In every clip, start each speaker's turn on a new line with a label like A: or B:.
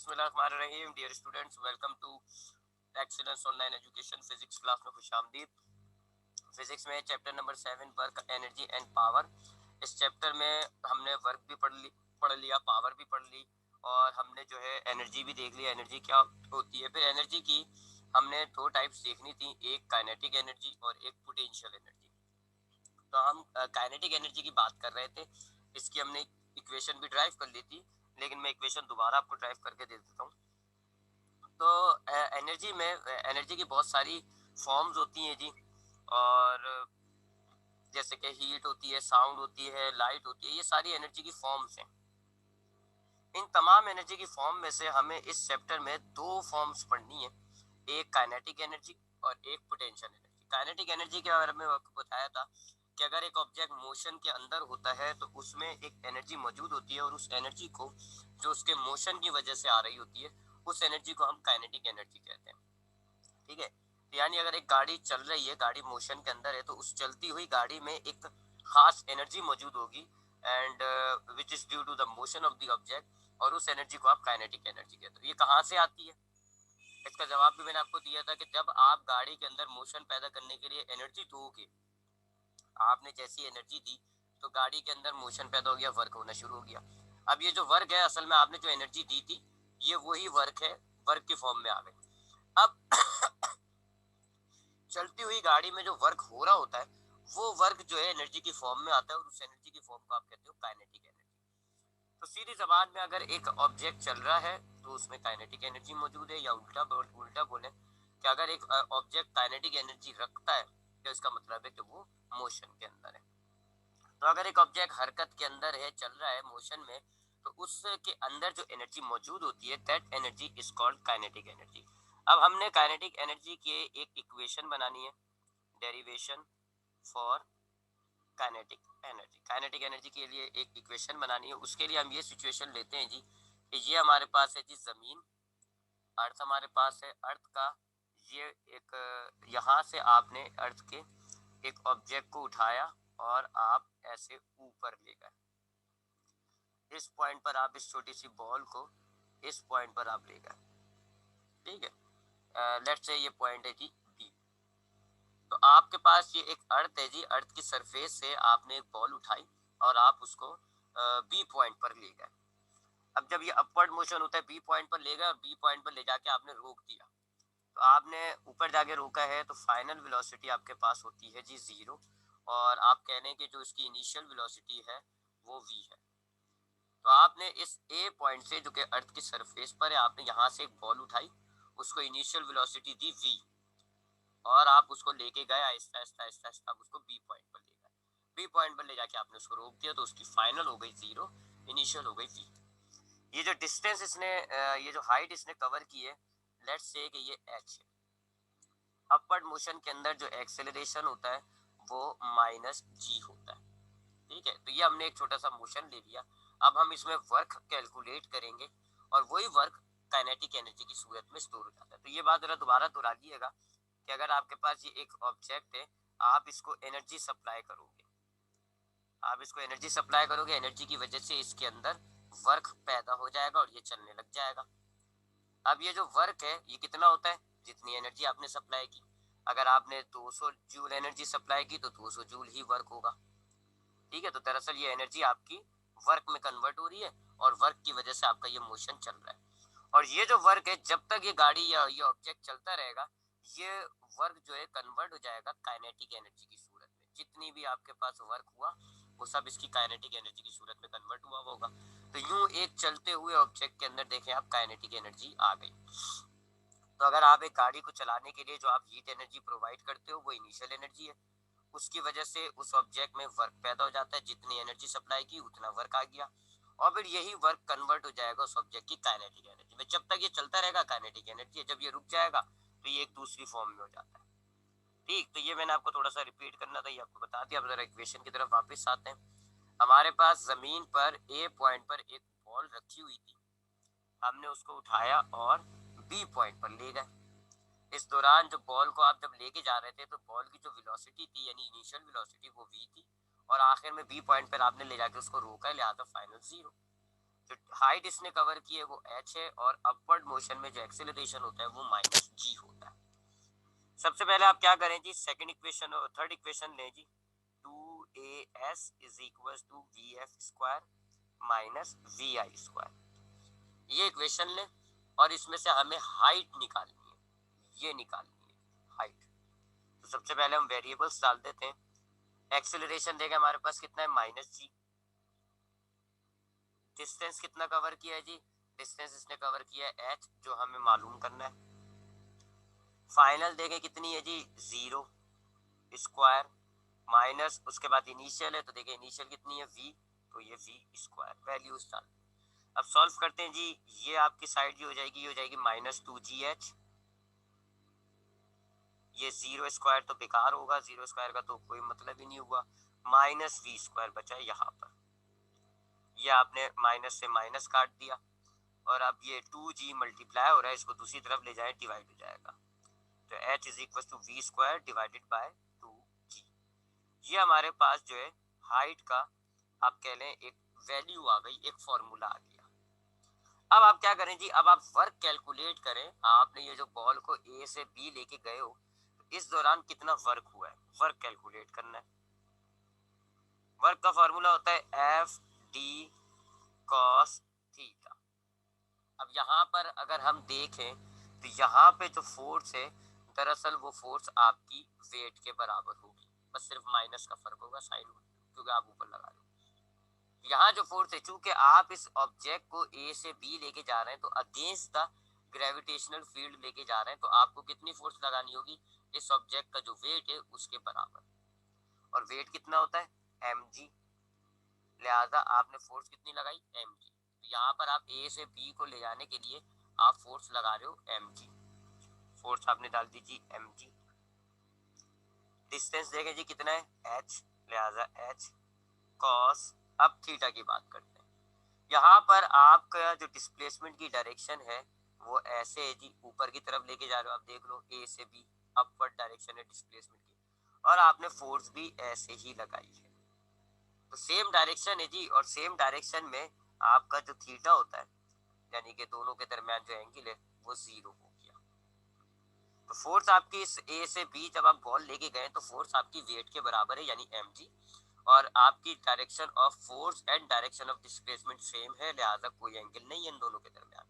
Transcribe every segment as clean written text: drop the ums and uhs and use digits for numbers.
A: बिस्मिल्लाहिर्रहमानिर्रहीम। Dear students, welcome to Excellence online education physics class में खुशामदीद। फिजिक्स में chapter number 7 work, energy and power. इस chapter में हमने वर्क भी पढ़ लिया, पावर भी पढ़ ली, और हमने जो है एनर्जी भी देख लिया, एनर्जी क्या होती है। फिर एनर्जी की हमने दो टाइप्स देखनी थी, एक काइनेटिक एनर्जी और एक पोटेंशियल एनर्जी। तो हम काइनेटिक एनर्जी की बात कर रहे थे, इसकी हमने इक्वेशन भी ड्राइव कर ली थी, लेकिन मैं इक्वेशन दोबारा आपको ड्राइव करके दे देता हूँ। तो एनर्जी में एनर्जी की बहुत सारी फॉर्म्स होती हैं जी, और जैसे कि हीट होती है, साउंड होती है, लाइट होती है, ये सारी एनर्जी की फॉर्म्स हैं। इन तमाम एनर्जी की फॉर्म में से हमें इस चैप्टर में दो फॉर्म्स पढ़नी है, एक काइनेटिक एनर्जी और एक पोटेंशियल एनर्जी। काइनेटिक एनर्जी के बारे में आपको बताया था कि अगर एक ऑब्जेक्ट मोशन के अंदर होता है तो उसमें एक एनर्जी मौजूद होती है, और उस एनर्जी को जो उसके मोशन की वजह से आ रही होती है, उस एनर्जी को हम काइनेटिक एनर्जी कहते हैं। ठीक है, यानी अगर एक गाड़ी चल रही है, गाड़ी मोशन के अंदर है, तो उस चलती हुई गाड़ी में एक खास एनर्जी मौजूद होगी, and which is due to the motion of the object, और उस एनर्जी को आप काइनेटिक एनर्जी कहते हो। ये कहाँ से आती है, इसका जवाब भी मैंने आपको दिया था कि जब आप गाड़ी के अंदर मोशन पैदा करने के लिए एनर्जी दोगे, आपने जैसी एनर्जी दी तो गाड़ी के अंदर मोशन पैदा हो गया, वर्क होना शुरू हो गया। अब ये जो वर्क है, असल में आपने जो एनर्जी दी थी, ये वही वर्क है, वर्क की फॉर्म में आ गई। अब चलती हुई गाड़ी में जो वर्क हो रहा होता है, वो वर्क जो है एनर्जी की फॉर्म में आता है, और उस एनर्जी की फॉर्म को आप कहते हो काइनेटिक एनर्जी। तो सीधी जबान में अगर एक ऑब्जेक्ट चल रहा है तो उसमें काइनेटिक एनर्जी मौजूद है, या उल्टा बोले कि अगर एक ऑब्जेक्ट काइनेटिक एनर्जी रखता है तो इसका मतलब है कि वो मोशन के अंदर है। तो अगर एक ऑब्जेक्ट हरकत के अंदर है, चल रहा है मोशन में, तो उसके अंदर जो एनर्जी मौजूद होती है, that energy is called kinetic energy. अब हमने काइनेटिक एनर्जी के एक इक्वेशन बनानी है, डेरिवेशन फॉर काइनेटिक एनर्जी के लिए एक इक्वेशन बनानी है। उसके लिए हम ये सिचुएशन लेते हैं जी कि ये हमारे पास है जी जमीन, अर्थ हमारे पास है, अर्थ का ये एक यहाँ से आपने अर्थ के एक ऑब्जेक्ट को उठाया और आप ऐसे ऊपर ले गए। इस पॉइंट पर आप इस छोटी सी बॉल को इस पॉइंट पर आप ले गए, ठीक है। लेट्स से ये पॉइंट है जी बी। तो आपके पास ये एक अर्थ है जी, अर्थ की सरफेस से आपने एक बॉल उठाई और आप उसको बी पॉइंट पर ले गए। अब जब ये अपवर्ड मोशन होता है, बी पॉइंट पर ले गए और बी पॉइंट पर ले जाके आपने रोक दिया, तो आपने ऊपर जाके रोका है, तो फाइनल वेलोसिटी आपके पास होती है जी 0, और आप कह रहे हैं कि जो इसकी इनिशियल वेलोसिटी है वो v है। तो आपने इस ए पॉइंट से, जो कि अर्थ की सरफेस पर है, आपने यहाँ से एक बॉल उठाई, उसको इनिशियल वेलोसिटी दी v, और आप उसको लेके गए आहिस्ता आहिस्ता आहिस्ता आहिस्ता, आप उसको बी पॉइंट पर ले गए। बी पॉइंट पर ले जाके आपने उसको रोक दिया, तो उसकी फाइनल हो गई 0, इनिशियल हो गई v। ये जो डिस्टेंस इसने ये जो हाइट इसने कवर की है, लेट्स से कि ये h है। अपवर्ड मोशन के अंदर जो एक्सेलरेशन होता है वो -g होता है, ठीक है। तो ये हमने एक छोटा सा मोशन ले लिया। अब हम इसमें वर्क कैलकुलेट करेंगे, और वही वर्क काइनेटिक एनर्जी की सूरत में स्टोर हो जाता है। तो ये बात जरा दोबारा दोहरा लीजिएगा कि अगर आपके पास ये एक ऑब्जेक्ट है, आप इसको एनर्जी सप्लाई करोगे, एनर्जी की वजह से इसके अंदर वर्क पैदा हो जाएगा और ये चलने लग जाएगा। अब ये जो वर्क है ये कितना होता है, जितनी एनर्जी आपने सप्लाई की। अगर आपने 200 जूल एनर्जी सप्लाई की तो 200 जूल ही वर्क होगा, ठीक है। तो दरअसल ये एनर्जी आपकी वर्क में कन्वर्ट हो रही है, और वर्क की वजह से आपका ये मोशन चल रहा है। और ये जो वर्क है, जब तक ये गाड़ी या ये ऑब्जेक्ट चलता रहेगा, ये वर्क जो है कन्वर्ट हो जाएगा काइनेटिक एनर्जी की सूरत में। जितनी भी आपके पास वर्क हुआ वो सब इसकी काइनेटिक एनर्जी की सूरत में कन्वर्ट हुआ होगा। तो यूं एक चलते हुए ऑब्जेक्ट के अंदर देखें आप, काइनेटिक एनर्जी आ गई। तो अगर आप एक गाड़ी को चलाने के लिए जो आप हीट एनर्जी प्रोवाइड करते हो, वो इनिशियल एनर्जी है, उसकी वजह से उस ऑब्जेक्ट में वर्क पैदा हो जाता है। जितनी एनर्जी सप्लाई की उतना वर्क आ गया, और फिर यही वर्क कन्वर्ट हो जाएगा उस ऑब्जेक्ट की काइनेटिक एनर्जी में। जब तक ये चलता रहेगा काइनेटिक एनर्जी है, जब ये रुक जाएगा तो ये एक दूसरी फॉर्म में हो जाता है, ठीक। तो ये मैंने आपको थोड़ा सा रिपीट करना था, ये आपको बता दिया। अब जरा इक्वेशन की तरफ वापस आते हैं। हमारे पास जमीन पर ए पॉइंट पर एक बॉल रखी हुई थी, हमने उसको उठाया और बी पॉइंट पर ले गए। इस दौरान जो बॉल को आप जब लेके जा रहे थे, तो बॉल की जो वेलोसिटी थी, यानी इनिशियल वेलोसिटी, वो v थी, और आखिर में बी पॉइंट पर आपने ले जाके उसको रोका है, लिहाजा फाइनल 0। जो हाइट इसने कवर की है वो h है, और अपवर्ड मोशन में जो एक्सेलरेशन होता है वो माइनस g होता है। सबसे पहले आप क्या करें जी, सेकंड इक्वेशन और थर्ड इक्वेशन लें जी, 2as is equal to vf² minus vi²। ये इक्वेशन लें और इसमें से हमें हाइट निकालनी है, ये निकालनी है हाइट। तो सबसे पहले हम वेरिएबल्स डाल देते हैं। एक्सेलरेशन देगा हमारे पास कितना है, माइनस जी। डिस्टेंस कितना कवर किया है जी, डिस्टेंस इसने कवर किया है h, जो हमें मालूम करना है। फाइनल देखें कितनी है जी, 0² माइनस उसके बाद इनिशियल है, तो देखिए इनिशियल कितनी है v, तो ये v² वैल्यूज डाल। अब सॉल्व करते हैं जी, ये आपकी साइड जो हो जाएगी -2gh। ये 0² तो बेकार होगा, 0² का तो कोई मतलब ही नहीं हुआ, -v² बचा है यहाँ पर। ये आपने माइनस से माइनस काट दिया, और अब ये 2g मल्टीप्लाई हो रहा है, इसको दूसरी तरफ ले जाए डिवाइड हो जाएगा, तो h is equal to v² divided by 2g। ये हमारे पास जो है हाइट का आप कह लें एक वैल्यू आ गई, एक फॉर्मूला आ गया। अब आप क्या करें जी, अब आप वर्क कैलकुलेट करें। आपने ये जो बॉल को ए से बी लेके गए हो, तो इस दौरान कितना वर्क हुआ है, वर्क कैलकुलेट करना है। वर्क का फॉर्मूला होता है एफ डी कॉस थीटा। अब यहाँ पर अगर हम देखें तो यहाँ पे जो फोर्स है, दरअसल वो फोर्स आपकी वेट के बराबर होगी, बस सिर्फ माइनस का फर्क होगा साइन में, क्योंकि आप ऊपर लगा रहे हो। यहाँ जो फोर्स है, चूंकि आप इस ऑब्जेक्ट को ए से बी लेके जा रहे हैं, तो अगेंस्ट द ग्रेविटेशनल फील्ड लेके जा रहे हैं, तो आपको कितनी फोर्स लगानी होगी, इस ऑब्जेक्ट का जो वेट है उसके बराबर। और वेट कितना होता है, mg, लिहाजा आपने फोर्स कितनी लगाई, mg। तो यहाँ पर आप ए से बी को ले जाने के लिए आप फोर्स लगा रहे हो mg, फोर्स आपने डाल दीजिए mg। डिस्टेंस देखें जी कितना है, h, लिहाजा h cos। अब थीटा की बात करते हैं। यहाँ पर आपका जो डिस्प्लेसमेंट की डायरेक्शन है वो ऐसे है जी, ऊपर की तरफ लेके जा रहे हो, आप देख लो ए से बी अपवर्ड डायरेक्शन है डिस्प्लेसमेंट की, और आपने फोर्स भी ऐसे ही लगाई है, तो सेम डायरेक्शन है जी। और सेम डायरेक्शन में आपका जो थीटा होता है, यानी कि दोनों के दरमियान जो एंगल है वो 0 हो गया। तो फोर्स आपकी इस ए से बी जब आप बॉल लेके गए, तो फोर्स आपकी वेट के बराबर है, यानी mg, और आपकी direction of force and direction of displacement same है, लिहाजा कोई एंगल नहीं है इन दोनों के दरमियान।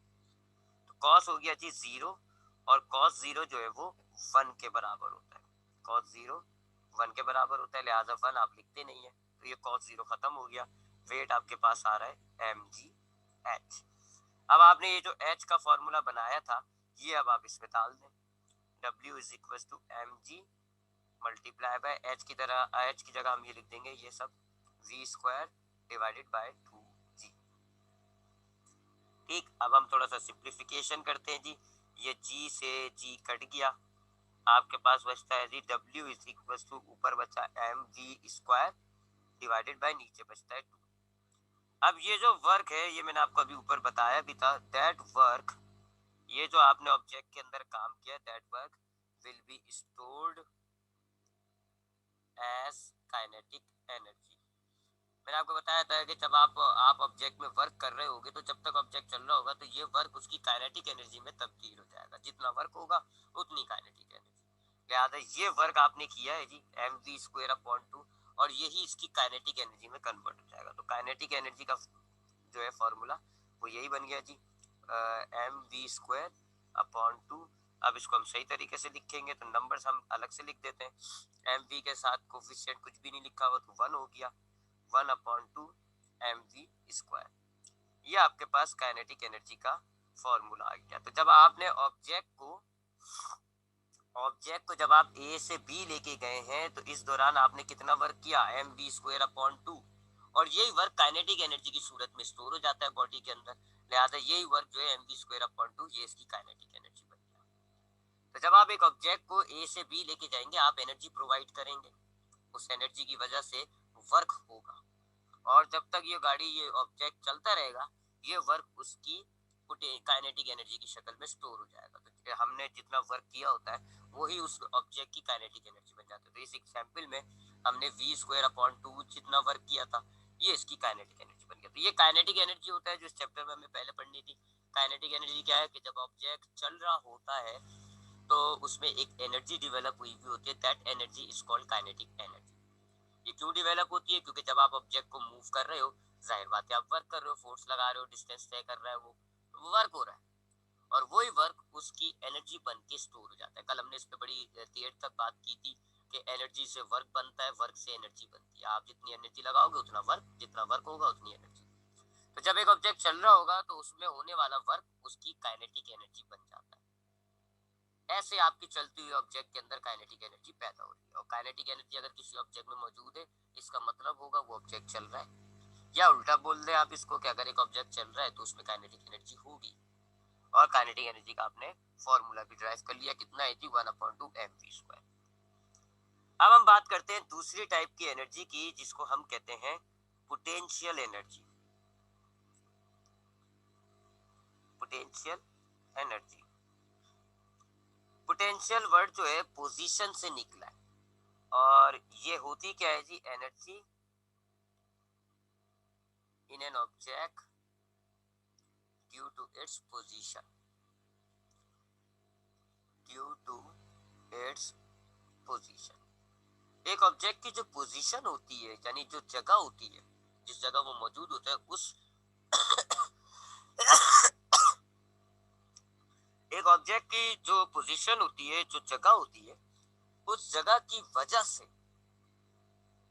A: तो कॉस हो गया जी 0, और कॉस 0 जो है वो 1 के बराबर होता है। कॉस 0 1 के बराबर होता है, लिहाजा 1 आप लिखते नहीं है, तो ये कॉस 0 खत्म हो गया। वेट आपके पास आ रहा है mgh। अब आपने ये जो h का फॉर्मूला बनाया था, ये अब आप इसमें डाल दें, w is equal to mg multiply by h की तरह, h की जगह हम ये लिख देंगे ये सब v² डिवाइडेड बाय 2g। ठीक, अब हम थोड़ा सा सिंप्लीफिकेशन करते हैं जी। ये g से g कट गया, आपके पास बचता है जी w इज इक्वल टू, ऊपर बचा mv² डिवाइडेड बाय नीचे बचता है 2। अब ये जो वर्क है, ये मैंने आपको अभी ऊपर बताया भी था, दैट वर्क, ये जो आपने ऑब्जेक्ट के अंदर काम किया, that work will be stored as kinetic energy. मैंने आपको बताया था कि जब आप ऑब्जेक्ट में वर्क कर रहे होगे, तो जब तक ऑब्जेक्ट चल रहा होगा, तो ये वर्क उसकी काइनेटिक एनर्जी में तब्दील हो जाएगा, जितना वर्क होगा उतनी काइनेटिक एनर्जी। लिहाजा ये वर्क आपने किया है जी mv²/2, और यही इसकी काइनेटिक एनर्जी में कन्वर्ट हो जाएगा। तो काइनेटिक एनर्जी का जो है फॉर्मूला वो यही बन गया जी, mv²/2। अब इसको हम सही तरीके से लिखेंगे, तो नंबर्स हम अलग से लिख देते हैं। mv के साथ कोफिशिएंट कुछ भी नहीं लिखा हुआ, तो 1 हो गया, 1/2 mv²। ये आपके पास काइनेटिक एनर्जी का फॉर्मूला आ गया। तो जब आपने ऑब्जेक्ट को जब आप ए से बी लेके गए हैं, तो इस दौरान आपने कितना वर्क किया, mv²/2, और यही वर्क काइनेटिक एनर्जी की सूरत में स्टोर हो जाता है बॉडी के अंदर, लिहाजा यही वर्क जो है mv²/2, ये इसकी काइनेटिक एनर्जी बन गया। तो जब आप एक ऑब्जेक्ट को ए से बी लेके जाएंगे, आप एनर्जी प्रोवाइड करेंगे, उस एनर्जी की वजह से वर्क होगा, और जब तक ये गाड़ी, ये ऑब्जेक्ट चलता रहेगा, ये वर्क उसकी काइनेटिक एनर्जी की शक्ल में स्टोर हो जाएगा। तो हमने जितना वर्क किया होता है वही उस ऑब्जेक्ट की काइनेटिक एनर्जी बन जाती है। तो इस एग्जांपल में हमने v²/2 जितना वर्क किया था, ये इसकी काइनेटिक एनर्जी बन गया। तो ये काइनेटिक एनर्जी होता है जो इस चैप्टर में हमें पहले पढ़नी थी। काइनेटिक एनर्जी क्या है कि जब ऑब्जेक्ट चल रहा होता है तो उसमें एक एनर्जी डेवलप हुई होती है, that energy is called kinetic energy. ये क्यों डेवलप होती है? क्योंकि जब आप ऑब्जेक्ट को मूव कर रहे हो, जाहिर बात है आप वर्क कर रहे हो, फोर्स लगा रहे हो, डिस्टेंस तय कर रहा है, वो वर्क हो रहा है, और वही वर्क उसकी एनर्जी बन के स्टोर हो जाता है। कल हमने इस पे बड़ी देर तक बात की थी कि एनर्जी से वर्क बनता है, वर्क से एनर्जी बनती है। आप जितनी एनर्जी लगाओगे उतना वर्क, जितना वर्क होगा उतनी एनर्जी। तो जब एक ऑब्जेक्ट चल रहा होगा तो उसमें होने वाला वर्क उसकी काइनेटिक एनर्जी बन जाता है। ऐसे आपकी चलती हुई ऑब्जेक्ट के अंदर काइनेटिक एनर्जी पैदा हो रही है, और काइनेटिक एनर्जी अगर किसी ऑब्जेक्ट में मौजूद है, इसका मतलब होगा वो ऑब्जेक्ट चल रहा है। या उल्टा बोल दे आप इसको कि अगर एक ऑब्जेक्ट चल रहा है तो उसमें काइनेटिक एनर्जी होगी। और काइनेटिक एनर्जी का आपने फॉर्मूला भी ड्राइव कर लिया, कितना है जी, 1/2 mv²। अब हम बात करते हैं दूसरी टाइप की एनर्जी की, जिसको हम कहते हैं potential energy. Potential energy, potential word जो है पोजीशन से निकला है, और ये होती क्या है जी, energy in an object due to its position, due to its position. एक ऑब्जेक्ट की जो पोजीशन होती है, यानी जो जगह होती है, जिस जगह वो मौजूद होता है, उस एक ऑब्जेक्ट की जो पोजीशन होती है, जो जगह होती है, उस जगह की वजह से,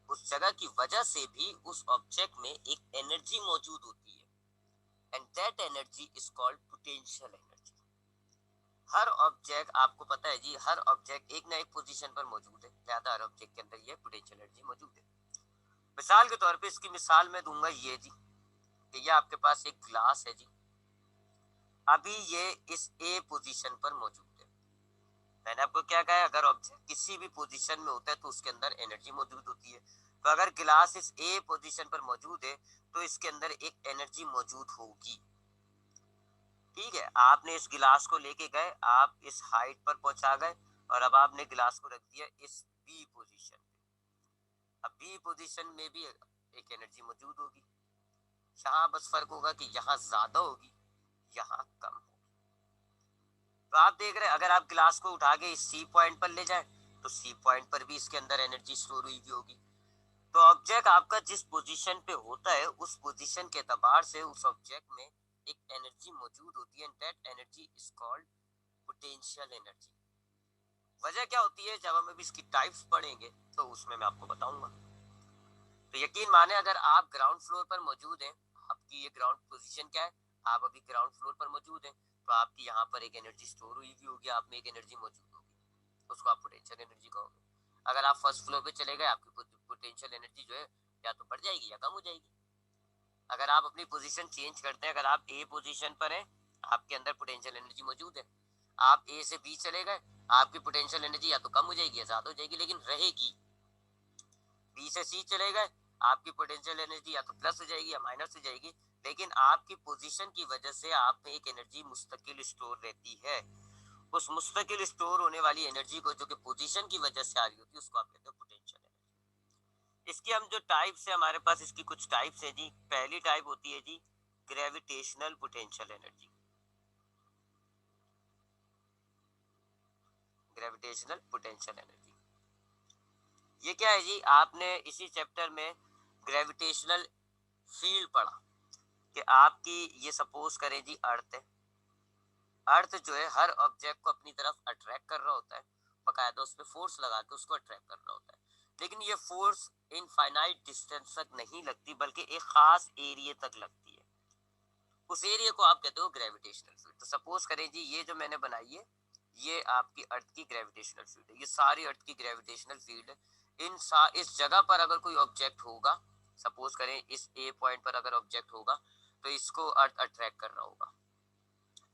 A: उस जगह की वजह से भी उस ऑब्जेक्ट में एक एनर्जी मौजूद होती है, and that energy is called potential energy. Her object, आपको पता है जी, हर ऑब्जेक्ट एक ना एक पोजीशन पर मौजूद है, ज्यादा हर ऑब्जेक्ट के अंदर ये पोटेंशियल एनर्जी मौजूद है। मिसाल के तौर पे इसकी मिसाल मैं दूंगा ये जी, कि ये आपके पास एक ग्लास है जी, अभी ये इस ए पोजीशन पर मौजूद है। मैंने आपको क्या कहा है, अगर ऑब्जेक्ट किसी भी पोजीशन में होता है तो उसके अंदर एनर्जी मौजूद होती है। तो अगर गिलास इस ए पोजीशन पर मौजूद है तो इसके अंदर एक एनर्जी मौजूद होगी। ठीक है, आपने इस गिलास को लेके गए, आप इस हाइट पर पहुंचा गए, और अब आपने गिलास को रख दिया इस बी पोजीशन पे। अब बी पोजीशन में भी एक एनर्जी मौजूद होगी, यहाँ बस फर्क होगा कि यहाँ ज्यादा होगी, यहाँ कम होगी। तो आप देख रहे हैं, अगर आप गिलास को उठा के इस सी पॉइंट पर ले जाए तो सी पॉइंट पर भी इसके अंदर एनर्जी स्टोर हुई भी होगी। तो ऑब्जेक्ट आपका जिस पोजीशन पे होता है, उस पोजीशन के एतबार से उस ऑब्जेक्ट में एक एनर्जी मौजूद होती है, and that energy is called potential energy. वजह क्या होती है, जब हम अभी इसकी टाइप्स पढ़ेंगे तो उसमें मैं आपको बताऊंगा। तो यकीन माने, अगर आप ग्राउंड फ्लोर पर मौजूद हैं, आपकी ये ग्राउंड पोजीशन क्या है, आप अभी ग्राउंड फ्लोर पर मौजूद हैं, तो आपकी यहाँ पर एक एनर्जी स्टोर हुई भी होगी, आप में एक एनर्जी मौजूद होगी, उसको आप पोटेंशियल एनर्जी कहोगे। अगर आप फर्स्ट फ्लोर पे चले गए, आपकी पोटेंशियल एनर्जी जो है या तो बढ़ जाएगी या कम हो जाएगी। अगर आप अपनी पोजीशन चेंज करते हैं, अगर आप ए पोजीशन पर हैं, आपके अंदर पोटेंशियल एनर्जी मौजूद है, आप ए से बी चले गए, आपकी पोटेंशियल एनर्जी या तो कम हो जाएगी या ज्यादा हो जाएगी, लेकिन रहेगी। बी से सी चले गए, आपकी पोटेंशियल एनर्जी या तो प्लस हो जाएगी या माइनस हो जाएगी, लेकिन आपकी पोजीशन की वजह से आप में एक एनर्जी मुस्तकिल स्टोर रहती है। उस मुस्तकिल स्टोर होने वाली एनर्जी को, जो कि पोजीशन की वजह से आ रही होती है, उसको आप कहते हो पोटेंशियल एनर्जी। इसकी हम जो टाइप्स है, हमारे पास इसकी कुछ टाइप्स है जी। पहली टाइप होती है जी gravitational potential energy. Gravitational potential energy ये क्या है जी, आपने इसी चैप्टर में ग्रेविटेशनल फील्ड पढ़ा कि आपकी, ये सपोज करें जी अर्थ है, अर्थ जो है हर ऑब्जेक्ट को अपनी तरफ अट्रैक्ट कर रहा होता है, बकायदा उस पर फोर्स लगा के उसको अट्रैक्ट कर रहा होता है, लेकिन ये फोर्स इनफाइनाइट डिस्टेंस तक नहीं लगती, बल्कि एक खास एरिया तक लगती है। उस एरिया को आप कहते हो ग्रेविटेशनल फील्ड। तो सपोज करें जी, ये जो मैंने बनाई है, ये आपकी अर्थ की ग्रेविटेशनल फील्ड है, ये सारी अर्थ की ग्रेविटेशनल फील्ड है। इस जगह पर अगर कोई ऑब्जेक्ट होगा, सपोज करें इस ए पॉइंट पर अगर ऑब्जेक्ट होगा, तो इसको अर्थ अट्रैक्ट कर रहा होगा।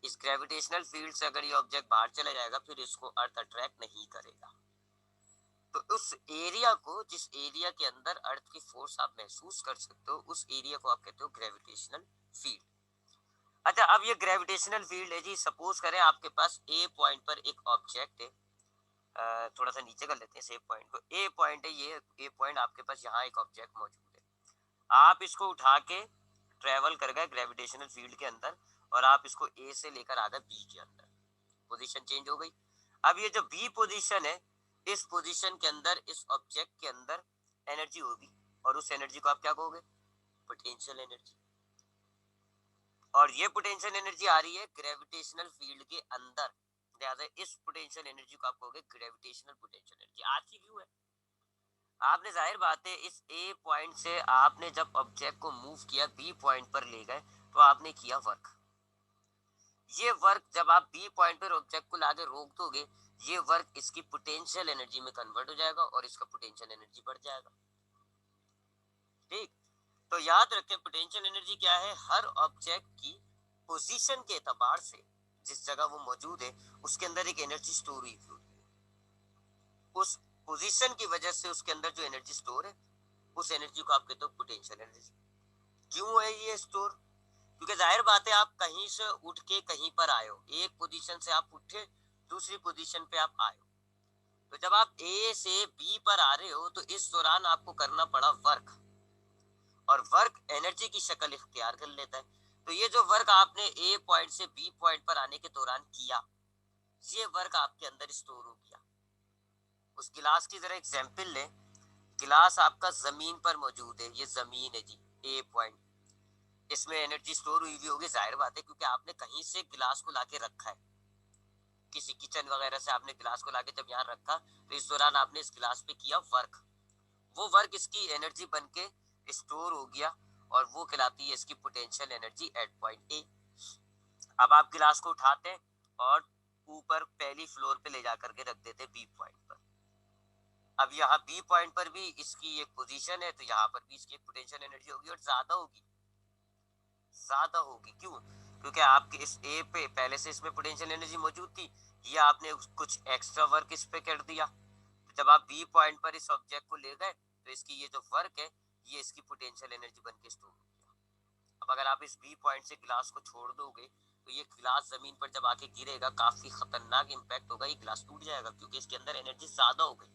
A: इस ग्रेविटेशनल फील्ड से अगर ये ऑब्जेक्ट बाहर चला जाएगा, फिर इसको अर्थ अट्रैक्ट नहीं करेगा। तो उस एरिया को, जिस एरिया के अंदर अर्थ की फोर्स आप महसूस कर सकते हो, उस एरिया को आप कहते हो ग्रेविटेशनल फील्ड। अच्छा, अब ये ग्रेविटेशनल फील्ड है जी, सपोज करें आपके पास ए पॉइंट पर एक ऑब्जेक्ट है, थोड़ा सा नीचे कर लेते हैं सेम पॉइंट को। ए पॉइंट है, ये ए पॉइंट आपके पास, यहाँ एक ऑब्जेक्ट मौजूद है, आप इसको उठा के ट्रेवल कर गए ग्रेविटेशनल फील्ड के अंदर और आप इसको ए से लेकर आ गए बी के अंदर, पोजीशन चेंज हो गई। अब ये जो बी पोजीशन है, इस पोजीशन के अंदर इस ऑब्जेक्ट के अंदर एनर्जी होगी और उस एनर्जी को आप क्या कहोगे, पोटेंशियल एनर्जी। और ये पोटेंशियल एनर्जी आ रही है ग्रेविटेशनल फील्ड के अंदर, लिहाजा इस पोटेंशियल एनर्जी को आप कहोगे ग्रेविटेशनल पोटेंशियल एनर्जी। आज की व्यू है, आपने जाहिर बात है इस ए पॉइंट से आपने जब ऑब्जेक्ट को मूव किया बी पॉइंट पर ले गए तो आपने किया वर्क। ये वर्क जब आप बी पॉइंट पर ऑब्जेक्ट को लाके रोक दोगे, ये वर्क इसकी पोटेंशियल एनर्जी में कन्वर्ट हो जाएगा और इसका पोटेंशियल एनर्जी बढ़ जाएगा। ठीक, तो याद रखें पोटेंशियल एनर्जी क्या है, हर ऑब्जेक्ट की पोजीशन के एतबार से जिस जगह वो मौजूद है उसके अंदर एक एनर्जी स्टोर हुई होती है। उस पोजीशन की वजह से उसके अंदर जो एनर्जी स्टोर है उस एनर्जी को आप कहते हो पोटेंशियल एनर्जी। क्यों है ये स्टोर, क्योंकि जाहिर बात है आप कहीं से उठ के कहीं पर आए हो, एक पोजीशन से आप उठे दूसरी पोजीशन पे आप आए हो, तो जब आप ए से बी पर आ रहे हो तो इस दौरान आपको करना पड़ा वर्क, और वर्क एनर्जी की शक्ल इख्तियार कर लेता है। तो ये जो वर्क आपने ए पॉइंट से बी पॉइंट पर आने के दौरान किया, ये वर्क आपके अंदर स्टोर हो गया। उस गिलास की जरा एग्जांपल लें, गिलास आपका जमीन पर मौजूद है, ये जमीन है जी ए पॉइंट, इसमें एनर्जी स्टोर हुई हुई होगी, जाहिर बात है क्योंकि आपने कहीं से गिलास को लाके रखा है, किसी किचन वगैरह से आपने गिलास को लाके जब यहाँ रखा तो इस दौरान आपने इस गिलास पे किया वर्क, वो वर्क इसकी एनर्जी बन के स्टोर हो गया और वो कहलाती है इसकी पोटेंशियल एनर्जी एट पॉइंट ए। अब आप गिलास को उठाते हैं और ऊपर पहली फ्लोर पे ले जाकर के रख देते बी पॉइंट पर। अब यहाँ बी पॉइंट पर भी इसकी एक पोजीशन है तो यहाँ पर भी इसकी पोटेंशियल एनर्जी होगी और ज्यादा होगी, ज्यादा होगी। क्यों, क्योंकि आपके इस ए पे पहले से इसमें पोटेंशियल एनर्जी मौजूद थी, ये आपने कुछ एक्स्ट्रा वर्क इस पे कर दिया, तो जब आप बी पॉइंट पर इस ऑब्जेक्ट को ले गए तो इसकी ये जो वर्क है ये इसकी पोटेंशियल एनर्जी बन के स्टोर हो गया। अब अगर आप इस बी पॉइंट से गिलास को छोड़ दोगे तो ये गिलास जमीन पर जब आके गिरेगा काफी खतरनाक इंपैक्ट होगा, ये गिलास टूट जाएगा क्योंकि इसके अंदर एनर्जी ज्यादा हो गई।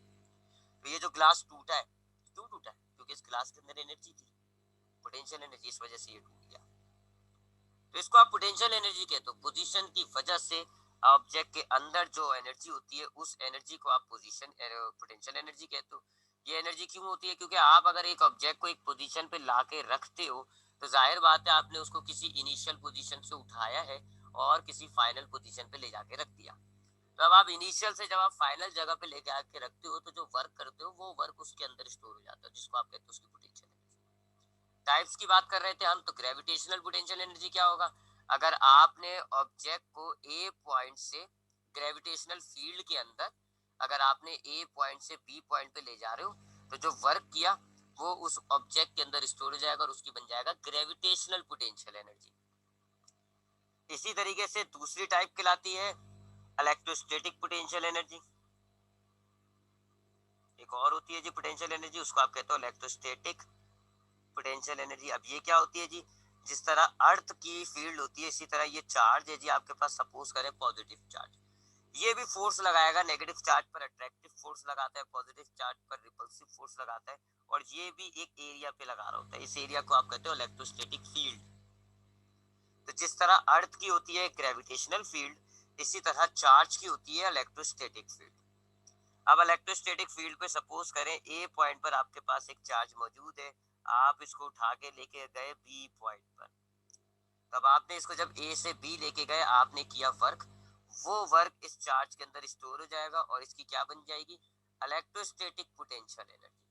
A: तो ये जो गिलास टूटा है, क्यों टूटा है, क्योंकि इस गिलास के अंदर एनर्जी थी, पोटेंशियल एनर्जी, इस वजह से ये टूट गया। तो इसको आप पोटेंशियल एनर्जी कहते हो, पोजीशन की वजह से ऑब्जेक्ट के अंदर जो एनर्जी होती है उस एनर्जी को आप पोजीशन पोटेंशियल एनर्जी कहते हो। ये एनर्जी क्यों होती है, क्योंकि आप अगर एक ऑब्जेक्ट को एक पोजीशन पे लाके रखते हो तो जाहिर बात है आपने उसको किसी इनिशियल पोजीशन से उठाया है और किसी फाइनल पोजीशन पे ले जाके रख दिया। तो अब आप इनिशियल से जब आप फाइनल जगह पे लेके आके रखते हो तो जो वर्क करते हो वो वर्क उसके अंदर स्टोर हो जाता है, जिसको आप कहते हो उसकी पोटेंशियल एनर्जी। टाइप्स की बात कर रहे थे हम, तो ग्रेविटेशनल पोटेंशियल एनर्जी क्या होगा, अगर आपने ऑब्जेक्ट को ए पॉइंट से ग्रेविटेशनल फील्ड के अंदर, अगर आपने ए पॉइंट से बी पॉइंट पे ले जा रहे हो तो जो वर्क किया वो उस ऑब्जेक्ट के अंदर स्टोर हो जाएगा और उसकी बन जाएगा ग्रेविटेशनल पोटेंशियल एनर्जी। इसी तरीके से दूसरी टाइप कहलाती है इलेक्ट्रोस्टैटिक पोटेंशियल एनर्जी। एक और होती है जी पोटेंशियल एनर्जी, उसको आप कहते हो इलेक्ट्रोस्टैटिक पोटेंशियल एनर्जी। अब ये क्या होती है जी, जिस तरह अर्थ की फील्ड होती है इसी तरह ये चार्ज है जी आपके पास, सपोज करें पॉजिटिव चार्ज, ये भी फोर्स लगाएगा, नेगेटिव चार्ज पर अट्रैक्टिव फोर्स लगाता है, पॉजिटिव चार्ज पर रिपल्सिव फोर्स लगाता है, और ये भी एक एरिया पे लगा रहा होता है, इस एरिया को आप कहते हो इलेक्ट्रोस्टैटिक फील्ड। तो जिस तरह अर्थ की होती है ग्रेविटेशनल फील्ड, इसी तरह चार्ज की होती है इलेक्ट्रोस्टैटिक फील्ड। अब इलेक्ट्रोस्टैटिक फील्ड पे सपोज करें ए पॉइंट पर आपके पास एक चार्ज मौजूद है, आप इसको उठा के लेके गए बी पॉइंट पर, तब आपने इसको जब ए से बी लेके गए आपने किया वर्क, वो वर्क इस चार्ज के अंदर स्टोर हो जाएगा और इसकी क्या बन जाएगी, इलेक्ट्रोस्टैटिक पोटेंशियल एनर्जी।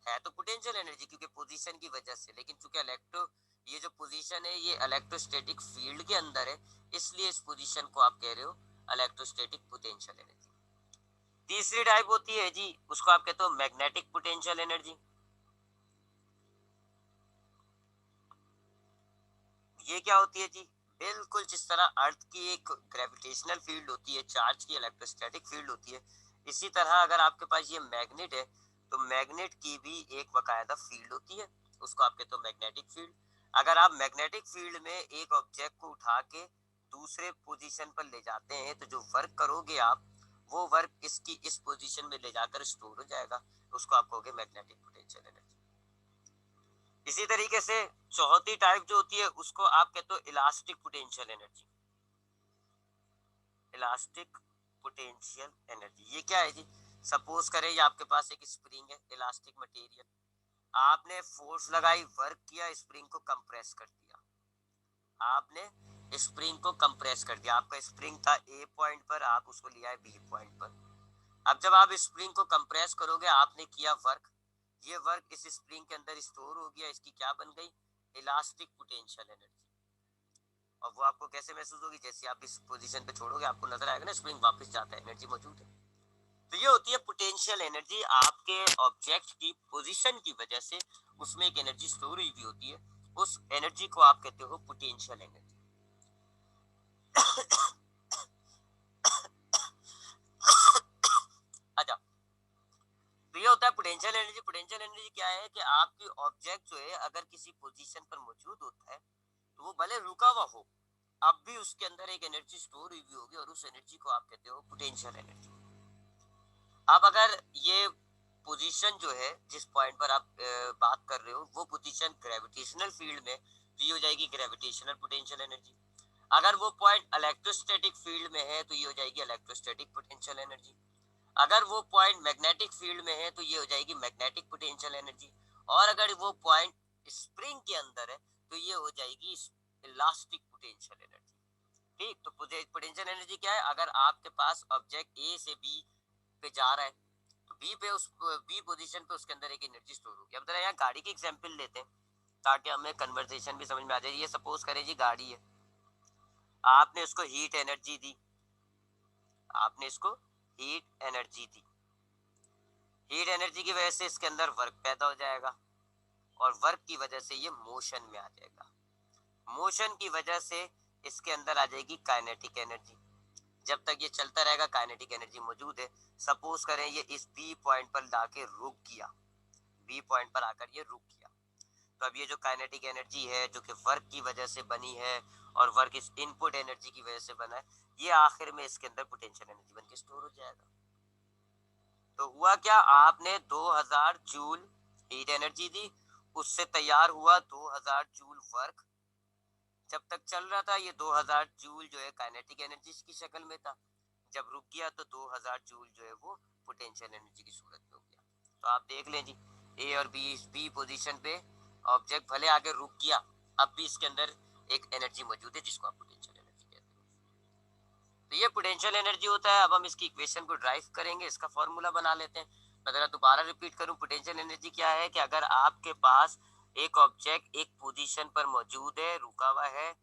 A: है तो पोटेंशियल एनर्जी क्योंकि पोजीशन की वजह से, लेकिन चूंकि ये जो पोजीशन है ये इलेक्ट्रोस्टैटिक फील्ड के अंदर है, इसलिए इस पोजीशन को आप कह रहे हो इलेक्ट्रोस्टैटिक पोटेंशियल एनर्जी। तीसरी टाइप होती है जी, उसको आप कहते हो मैग्नेटिक पोटेंशियल एनर्जी। ये क्या होती है जी, बिल्कुल जिस तरह अर्थ की एक ग्रेविटेशनल फील्ड होती है, चार्ज की इलेक्ट्रोस्टैटिक फील्ड होती है, इसी तरह अगर आपके पास ये मैग्नेट है तो मैग्नेट की भी एक बकायदा फील्ड होती है, उसको आप कहते हो मैग्नेटिक फील्ड। अगर आप मैग्नेटिक फील्ड में एक ऑब्जेक्ट को उठा के दूसरे पोजीशन पर ले जाते हैं तो जो वर्क करोगे आप, वो वर्क इसकी इस पोजीशन में ले जाकर स्टोर हो जाएगा, उसको आप कहोगे मैग्नेटिक पोटेंशियल एनर्जी। इसी तरीके से चौथी टाइप जो होती है उसको आप कहते हो elastic potential energy. Elastic potential energy ये क्या है जी? सपोज करें ये आपके पास एक स्प्रिंग है, इलास्टिक मटेरियल, आपने फोर्स लगाई, वर्क किया, स्प्रिंग को कंप्रेस कर दिया। आपने स्प्रिंग को कंप्रेस कर दिया, आपका स्प्रिंग था ए पॉइंट पर, आप उसको लिया है बी पॉइंट पर। अब जब आप स्प्रिंग को कंप्रेस करोगे, आपने किया वर्क, ये वर्क इस स्प्रिंग के अंदर स्टोर हो गया, इसकी क्या बन गई? Elastic potential energy. और वो आपको कैसे महसूस होगी? जैसे आप इस पोजीशन पे छोड़ोगे, आपको नजर आएगा ना स्प्रिंग वापस जाता है, एनर्जी मौजूद है। तो ये होती है पोटेंशियल एनर्जी। आपके ऑब्जेक्ट की पोजीशन की वजह से उसमें एक एनर्जी स्टोर हुई भी होती है, उस एनर्जी को आप कहते हो पोटेंशियल एनर्जी। अच्छा, तो ये होता है पोटेंशियल एनर्जी। पोटेंशियल एनर्जी क्या है कि आपकी ऑब्जेक्ट जो है अगर किसी पोजीशन पर मौजूद होता है, तो वो भले रुका हुआ हो, अब भी उसके अंदर एक एनर्जी स्टोर हुई होगी, और उस एनर्जी को आप कहते हो पोटेंशियल एनर्जी। अब अगर ये पोजीशन जो है जिस पॉइंट पर आप बात कर रहे हो, वो पोजीशन ग्रेविटेशनल फील्ड में, तो ये हो जाएगी ग्रेविटेशनल पोटेंशियल एनर्जी। अगर वो पॉइंट इलेक्ट्रोस्टैटिक फील्ड में है, तो ये हो जाएगी इलेक्ट्रोस्टैटिक पोटेंशियल एनर्जी। अगर वो पॉइंट मैग्नेटिक फील्ड में है, तो ये हो जाएगी मैग्नेटिक पोटेंशियल एनर्जी। और अगर वो पॉइंट स्प्रिंग के अंदर है, तो ये हो जाएगी इलास्टिक पोटेंशियल एनर्जी। ठीक, तो पोटेंशियल एनर्जी क्या है? अगर आपके पास ऑब्जेक्ट ए से बी पे जा रहा है, तो बी पे, उस बी पोजीशन पे उसके अंदर एक एनर्जी स्टोर होगी। अब जरा यहाँ गाड़ी की एग्जांपल लेते हैं ताकि हमें कन्वर्सेशन भी समझ में आ जाए। ये सपोज करें जी गाड़ी है, आपने उसको हीट एनर्जी दी, आपने इसको हीट एनर्जी दी। हीट एनर्जी की वजह से इसके अंदर वर्क पैदा हो जाएगा, और वर्क की वजह से ये मोशन में आ जाएगा। मोशन की वजह से इसके अंदर आ जाएगी काइनेटिक एनर्जी। जब तक ये चलता रहेगा काइनेटिक एनर्जी मौजूद है। सपोज करें ये इस बी पॉइंट पर लाके रुक गया, बी पॉइंट पर आकर ये रुक गया, तो अब ये जो काइनेटिक एनर्जी है जो कि वर्क की वजह से बनी है, और वर्क इस इनपुट एनर्जी की वजह से बना है, ये आखिर में इसके अंदर पोटेंशियल एनर्जी बन के स्टोर हो जाएगा। तो हुआ क्या? आपने 2000 जूल हीट एनर्जी दी, उससे तैयार हुआ 2000 जूल वर्क। जब तक चल रहा था ये 2000 जूल जो है काइनेटिक एनर्जी की शक्ल में था, जब रुक गया तो 2000 जूल जो है वो पोटेंशियल एनर्जी की सूरत में हो गया। तो आप देख लें जी, ए और बी पोजीशन पे ऑब्जेक्ट भले आगे रुक गया, अब भी इसके अंदर एक एनर्जी मौजूद है जिसको आप पोटेंशियल एनर्जी कहते हैं। तो ये पोटेंशियल एनर्जी होता है। अब हम इसकी इक्वेशन को ड्राइव करेंगे, इसका फॉर्मूला बना लेते हैं। मैं जरा दोबारा रिपीट करूं, पोटेंशियल एनर्जी क्या है कि अगर आपके पास एक ऑब्जेक्ट एक पोजीशन पर मौजूद है, रुका हुआ है,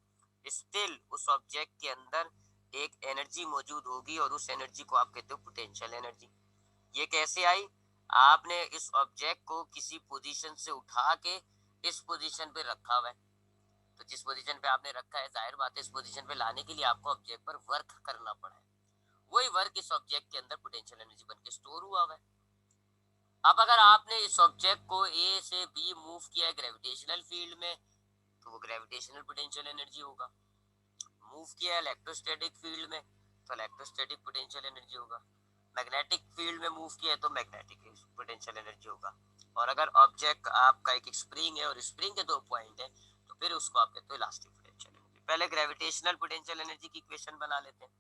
A: स्टिल उस ऑब्जेक्ट के अंदर एक एनर्जी मौजूद होगी, और उस एनर्जी को आप कहते हो पोटेंशियल एनर्जी। ये कैसे आई? आपने इस ऑब्जेक्ट को किसी पोजीशन से उठा के इस पोजीशन पे रखा हुआ है, तो जिस पोजीशन पे आपने रखा है, जाहिर बात है इस पोजीशन पे लाने के लिए आपको ऑब्जेक्ट पर वर्क करना पड़ा है। वही वर्क इस ऑब्जेक्ट के अंदर पोटेंशियल एनर्जी बन के स्टोर हुआ है। अब अगर आपने इस ऑब्जेक्ट को ए से बी मूव किया है ग्रेविटेशनल फील्ड में, तो वो ग्रेविटेशनल पोटेंशियल एनर्जी होगा। मूव किया है इलेक्ट्रोस्टैटिक फील्ड में, तो इलेक्ट्रोस्टैटिक पोटेंशियल एनर्जी होगा। मैग्नेटिक फील्ड में मूव किया है तो मैग्नेटिक पोटेंशियल एनर्जी होगा। और अगर ऑब्जेक्ट आपका एक स्प्रिंग है और स्प्रिंग के दो पॉइंट है, तो फिर उसको आप कहते हो इलास्टिक पोटेंशियल एनर्जी। पहले ग्रेविटेशनल पोटेंशियल एनर्जी की इक्वेशन बना लेते हैं।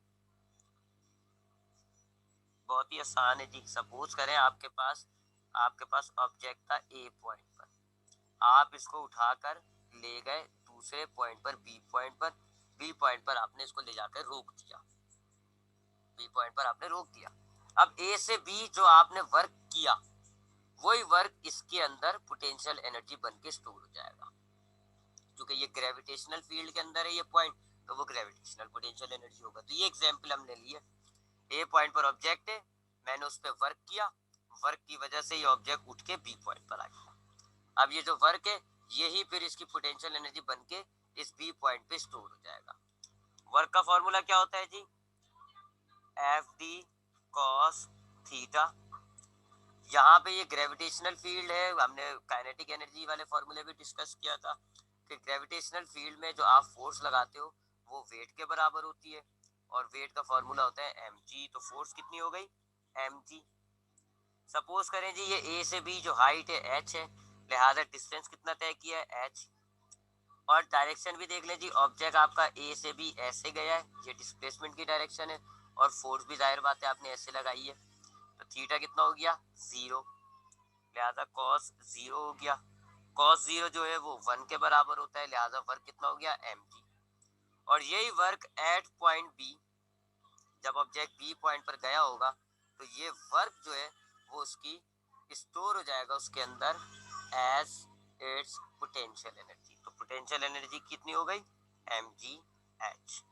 A: बहुत ही आसान है जी। सपोज करें आपके पास ऑब्जेक्ट था ए पॉइंट पर, आप इसको उठाकर ले गए दूसरे पॉइंट पर, बी पॉइंट पर। बी पॉइंट पर आपने इसको ले जाकर रोक दिया, बी पॉइंट पर आपने रोक दिया। अब ए से बी जो आपने वर्क किया, वही वर्क इसके अंदर पोटेंशियल एनर्जी बन के स्टोर हो जाएगा। क्योंकि ये ग्रेविटेशनल फील्ड के अंदर है ये पॉइंट, तो वो ग्रेविटेशनल पोटेंशियल एनर्जी होगा। तो ये एग्जांपल हमने लिए, ए पॉइंट पर ऑब्जेक्ट है, मैंने उस पर वर्क किया, वर्क की वजह से ये ऑब्जेक्ट उठ के बी पॉइंट पर आ गया। अब ये जो वर्क है, यही फिर इसकी पोटेंशियल एनर्जी बन के इस बी पॉइंट पे स्टोर हो जाएगा। वर्क का फॉर्मूला क्या होता है जी? F D cos theta. यहाँ पे ये ग्रेविटेशनल फील्ड है, हमने काइनेटिक एनर्जी वाले फॉर्मूले भी डिस्कस किया था कि ग्रेविटेशनल फील्ड में जो आप फोर्स लगाते हो वो वेट के बराबर होती है, और वेट का फॉर्मूला होता है एम जी। तो फोर्स कितनी हो गई? M G. सपोज करें जी ये ए से बी जो हाइट है एच है, लिहाजा डिस्टेंस कितना तय किया है h। और डायरेक्शन भी देख ले जी, ऑब्जेक्ट आपका ए से भी ऐसे गया है, ये डिस्प्लेसमेंट की डायरेक्शन है, और फोर्स भी जाहिर बात है आपने ऐसे लगाई है, तो थीटा कितना हो गया 0, लिहाजा कॉस 0 हो गया। कॉस 0 जो है वो 1 के बराबर होता है, लिहाजा वर्क कितना हो गया mg। और यही वर्क एट पॉइंट बी, जब ऑब्जेक्ट बी पॉइंट पर गया होगा तो ये वर्क जो है वो उसकी स्टोर हो जाएगा उसके अंदर एज इट्स पोटेंशियल एनर्जी। तो पोटेंशियल एनर्जी कितनी हो गई mgh।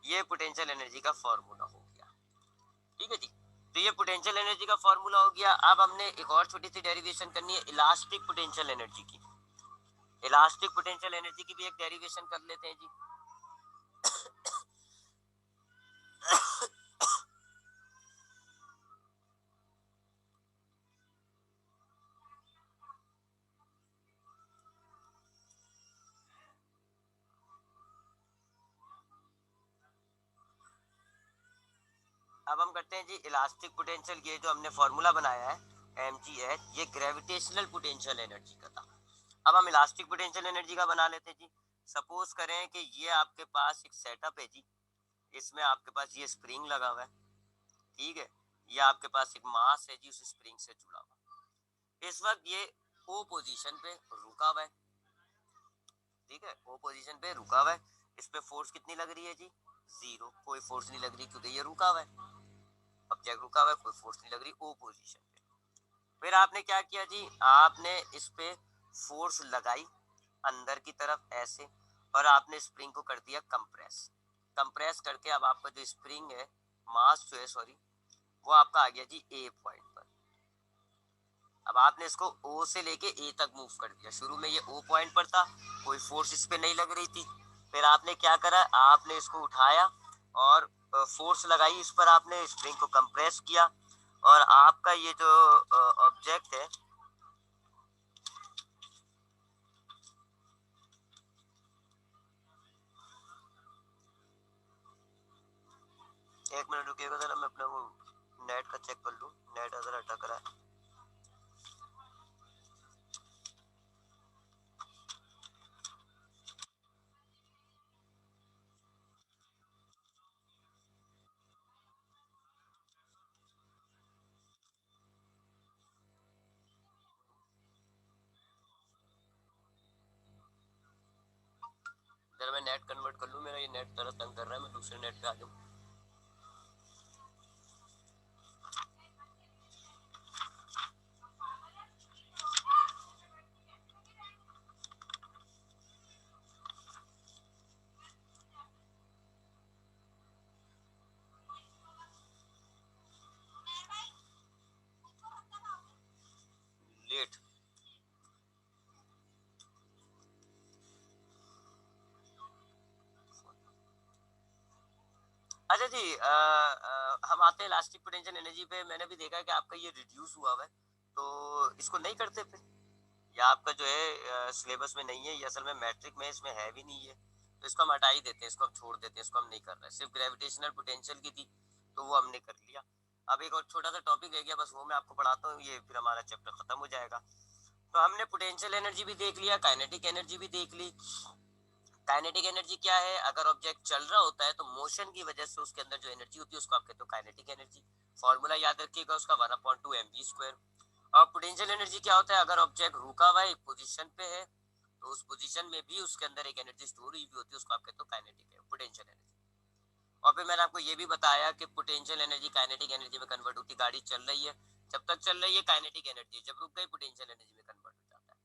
A: ये पोटेंशियल एनर्जी का फॉर्मूला हो गया, ठीक है जी। तो ये पोटेंशियल एनर्जी का फॉर्मूला हो गया। अब हमने एक और छोटी सी डेरिवेशन करनी है इलास्टिक पोटेंशियल एनर्जी की। इलास्टिक पोटेंशियल एनर्जी की भी एक डेरिवेशन कर लेते हैं जी। अब हम करते हैं जी इलास्टिक पोटेंशियल। ये जो हमने फॉर्मूला बनाया है mgh, ये ग्रेविटेशनल पोटेंशियल एनर्जी का था। अब हम इलास्टिक पोटेंशियल एनर्जी का बना लेते हैं जी। सपोज करें कि ये आपके पास एक सेटअप है जी, इसमें आपके पास ये स्प्रिंग लगा हुआ है, ठीक है, ये आपके पास एक मास है जी उस स्प्रिंग से जुड़ा हुआ। इस वक्त ये ओ पोजीशन पे रुका हुआ है, ठीक है, ओ पोजीशन पे रुका हुआ है। इस पे फोर्स कितनी लग रही है जी 0, कोई फोर्स नहीं लग रही क्योंकि ये रुका हुआ है। ऑब्जेक्ट रुका हुआ है, कोई फोर्स नहीं लग रही ओ पोजीशन पे। फिर आपने क्या किया जी, आपने इस पे फोर्स लगाई अंदर की तरफ ऐसे, और आपने स्प्रिंग को कर दिया कंप्रेस। कंप्रेस करके अब आपका जो स्प्रिंग है, मास जो है सॉरी, वो आपका आ गया जी ए पॉइंट पर। अब आपने इसको ओ से लेके ए तक मूव कर दिया। शुरू में ये ओ पॉइंट पर था, कोई फोर्स इस पे नहीं लग रही थी। फिर आपने क्या करा, आपने इसको उठाया और फोर्स लगाई इस पर, आपने स्प्रिंग को कंप्रेस किया, और आपका ये जो ऑब्जेक्ट है, एक मिनट रुकिएगा जरा, मैं अपना वो नेट का चेक कर लूँ, नेट अगर अटक रहा है। जरा मैं नेट कन्वर्ट कर लूँ, मेरा ये नेट जरा तंग कर रहा है, मैं दूसरे नेट पे आ जाऊँ। लेट अच्छा जी, हम आते हैं इलास्टिक पोटेंशियल एनर्जी पे। मैंने भी देखा है कि आपका ये रिड्यूस हुआ हुआ है, तो इसको नहीं करते फिर, या आपका जो है सिलेबस में नहीं है, ये असल में मैट्रिक में इसमें है भी नहीं है, तो इसको हम हटा ही देते हैं, इसको हम छोड़ देते हैं, इसको हम नहीं कर रहे हैं। सिर्फ ग्रेविटेशनल पोटेंशियल की थी तो वो हमने कर लिया। अब एक और छोटा सा टॉपिक रह गया, बस वो मैं आपको पढ़ाता हूँ, ये फिर हमारा चैप्टर खत्म हो जाएगा। तो हमने पोटेंशियल एनर्जी भी देख लिया, काइनेटिक एनर्जी भी देख ली। काइनेटिक एनर्जी क्या है, अगर ऑब्जेक्ट चल रहा होता है तो मोशन की वजह से उसके अंदर जो एनर्जी होती है उसको आप कहते हो काइनेटिक एनर्जी। फॉर्मूला याद रखिएगा उसका 1/2 mv²। और पोटेंशियल एनर्जी क्या होता है, अगर ऑब्जेक्ट रुका हुआ है एक पोजीशन पे है तो उस पोजीशन में भी उसके अंदर एक एनर्जी स्टोर हुई भी होती है, उसको आप कहते हो काइनेटिक है पोटेंशियल एनर्जी। और फिर मैंने आपको ये भी बताया कि पोटेंशियल एनर्जी काइनेटिक एनर्जी में कन्वर्ट होती, गाड़ी चल रही है, जब तक चल रही है काइनेटिक एनर्जी, जब रुक गई पोटेंशियल एनर्जी में कन्वर्ट हो जाता है,